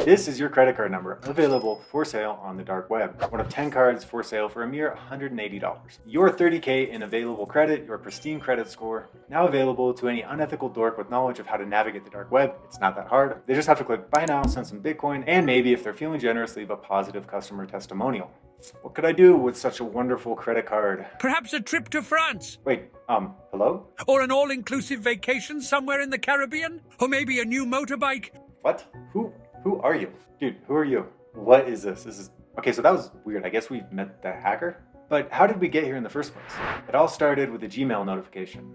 This is your credit card number, available for sale on the dark web. One of 10 cards for sale for a mere $180. Your 30K in available credit, your pristine credit score, now available to any unethical dork with knowledge of how to navigate the dark web. It's not that hard. They just have to click buy now, send some Bitcoin, and maybe if they're feeling generous, leave a positive customer testimonial. What could I do with such a wonderful credit card? Perhaps a trip to France. Wait, hello? Or an all-inclusive vacation somewhere in the Caribbean? Or maybe a new motorbike? What? Who are you? Dude, who are you? What is this? Okay, so that was weird. I guess we met the hacker. But how did we get here in the first place? It all started with a Gmail notification.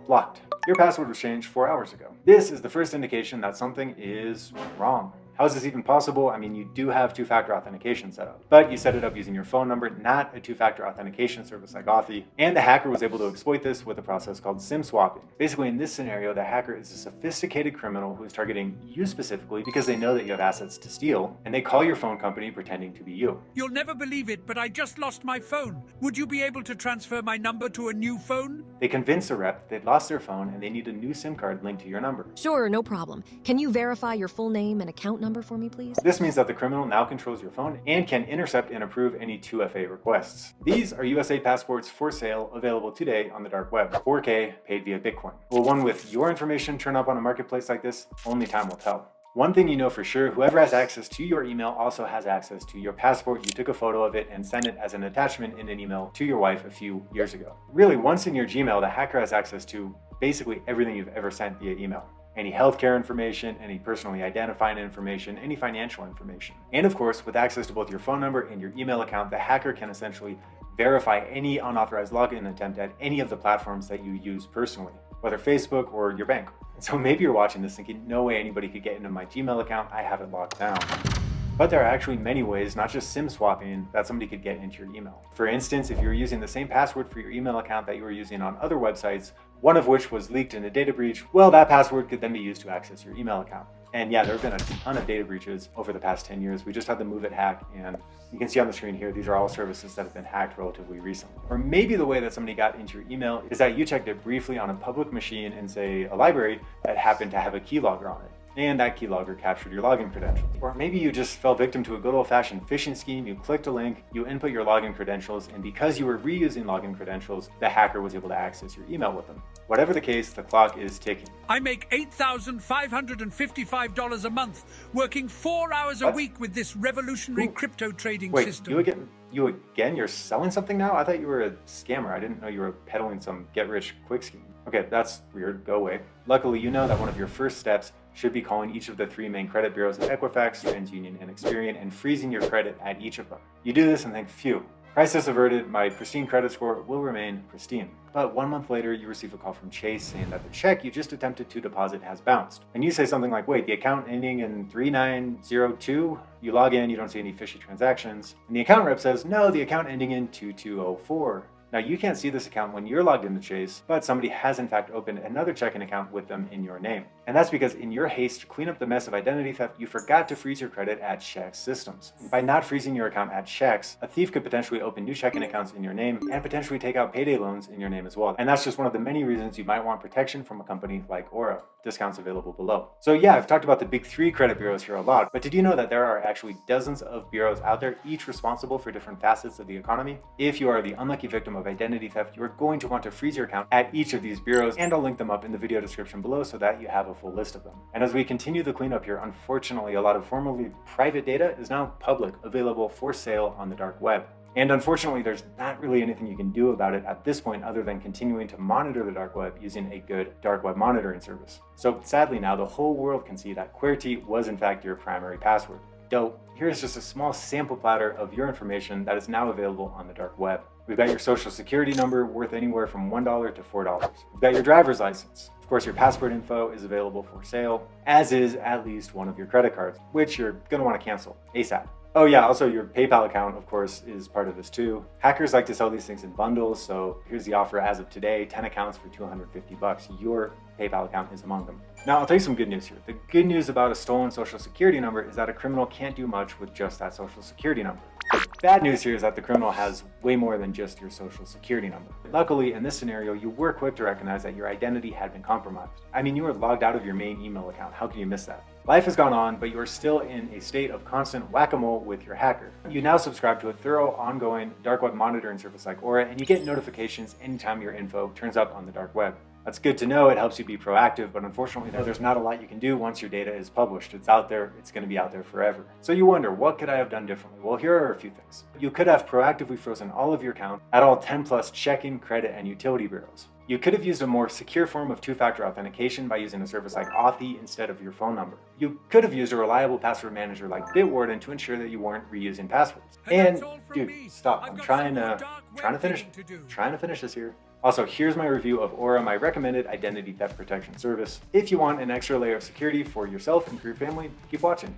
Blocked. Your password was changed 4 hours ago. This is the first indication that something is wrong. How is this even possible? I mean, you do have two-factor authentication set up, but you set it up using your phone number, not a two-factor authentication service like Authy. And the hacker was able to exploit this with a process called SIM swapping. Basically, in this scenario, the hacker is a sophisticated criminal who is targeting you specifically because they know that you have assets to steal, and they call your phone company pretending to be you. You'll never believe it, but I just lost my phone. Would you be able to transfer my number to a new phone? They convince a rep they'd lost their phone and they need a new SIM card linked to your number. Sure, no problem. Can you verify your full name and account number for me, please? This means that the criminal now controls your phone and can intercept and approve any 2FA requests. These are USA passports for sale, available today on the dark web. 4K, paid via Bitcoin. Will one with your information turn up on a marketplace like this? Only time will tell. One thing you know for sure, whoever has access to your email also has access to your passport. You took a photo of it and sent it as an attachment in an email to your wife a few years ago. Really, once in your Gmail, the hacker has access to basically everything you've ever sent via email. Any healthcare information, any personally identifying information, any financial information. And of course, with access to both your phone number and your email account, the hacker can essentially verify any unauthorized login attempt at any of the platforms that you use personally, whether Facebook or your bank. And so maybe you're watching this thinking, no way anybody could get into my Gmail account, I have it locked down. But there are actually many ways, not just SIM swapping, that somebody could get into your email. For instance, if you were using the same password for your email account that you were using on other websites, one of which was leaked in a data breach, well, that password could then be used to access your email account. And yeah, there have been a ton of data breaches over the past 10 years. We just had the MoveIt hack, and you can see on the screen here, these are all services that have been hacked relatively recently. Or maybe the way that somebody got into your email is that you checked it briefly on a public machine in, say, a library that happened to have a keylogger on it. And that keylogger captured your login credentials. Or maybe you just fell victim to a good old-fashioned phishing scheme. You clicked a link, you input your login credentials, and because you were reusing login credentials, the hacker was able to access your email with them. Whatever the case, the clock is ticking. I make $8,555 a month, working 4 hours a week with this revolutionary crypto trading system. You again? You're selling something now? I thought you were a scammer. I didn't know you were peddling some get-rich-quick scheme. Okay, that's weird. Go away. Luckily, you know that one of your first steps should be calling each of the 3 main credit bureaus of Equifax, TransUnion, and Experian and freezing your credit at each of them. You do this and think, phew, crisis averted, my pristine credit score will remain pristine. But 1 month later, you receive a call from Chase saying that the check you just attempted to deposit has bounced. And you say something like, wait, the account ending in 3902? You log in, you don't see any fishy transactions. And the account rep says, no, the account ending in 2204. Now, you can't see this account when you're logged into Chase, but somebody has in fact opened another checking account with them in your name. And that's because in your haste to clean up the mess of identity theft, you forgot to freeze your credit at ChexSystems. By not freezing your account at Chex, a thief could potentially open new checking accounts in your name and potentially take out payday loans in your name as well. And that's just one of the many reasons you might want protection from a company like Aura. Discounts available below. So yeah, I've talked about the big 3 credit bureaus here a lot, but did you know that there are actually dozens of bureaus out there, each responsible for different facets of the economy? If you are the unlucky victim of identity theft, you're going to want to freeze your account at each of these bureaus, and I'll link them up in the video description below so that you have a full list of them. And as we continue the cleanup here, unfortunately, a lot of formerly private data is now public, available for sale on the dark web. And unfortunately, there's not really anything you can do about it at this point other than continuing to monitor the dark web using a good dark web monitoring service. So sadly now, the whole world can see that QWERTY was in fact your primary password. Though, here's just a small sample platter of your information that is now available on the dark web. We've got your social security number worth anywhere from $1 to $4. We've got your driver's license. Of course, your passport info is available for sale, as is at least one of your credit cards, which you're going to want to cancel ASAP. Oh yeah, also your PayPal account, of course, is part of this too. Hackers like to sell these things in bundles, so here's the offer as of today, 10 accounts for $250. Your PayPal account is among them. Now, I'll tell you some good news here. The good news about a stolen social security number is that a criminal can't do much with just that social security number. The bad news here is that the criminal has way more than just your social security number. Luckily, in this scenario, you were quick to recognize that your identity had been compromised. I mean, you were logged out of your main email account. How can you miss that? Life has gone on, but you are still in a state of constant whack-a-mole with your hacker. You now subscribe to a thorough, ongoing dark web monitoring service like Aura, and you get notifications anytime your info turns up on the dark web. That's good to know. It helps you be proactive, but unfortunately there's not a lot you can do once your data is published. It's out there, it's going to be out there forever. So you wonder, what could I have done differently? Well, here are a few things. You could have proactively frozen all of your accounts at all 10 plus checking, credit, and utility bureaus. You could have used a more secure form of two-factor authentication by using a service like Authy instead of your phone number. You could have used a reliable password manager like Bitwarden to ensure that you weren't reusing passwords. And dude, stop. I'm trying to finish this here. Also, here's my review of Aura, my recommended identity theft protection service. If you want an extra layer of security for yourself and for your family, keep watching.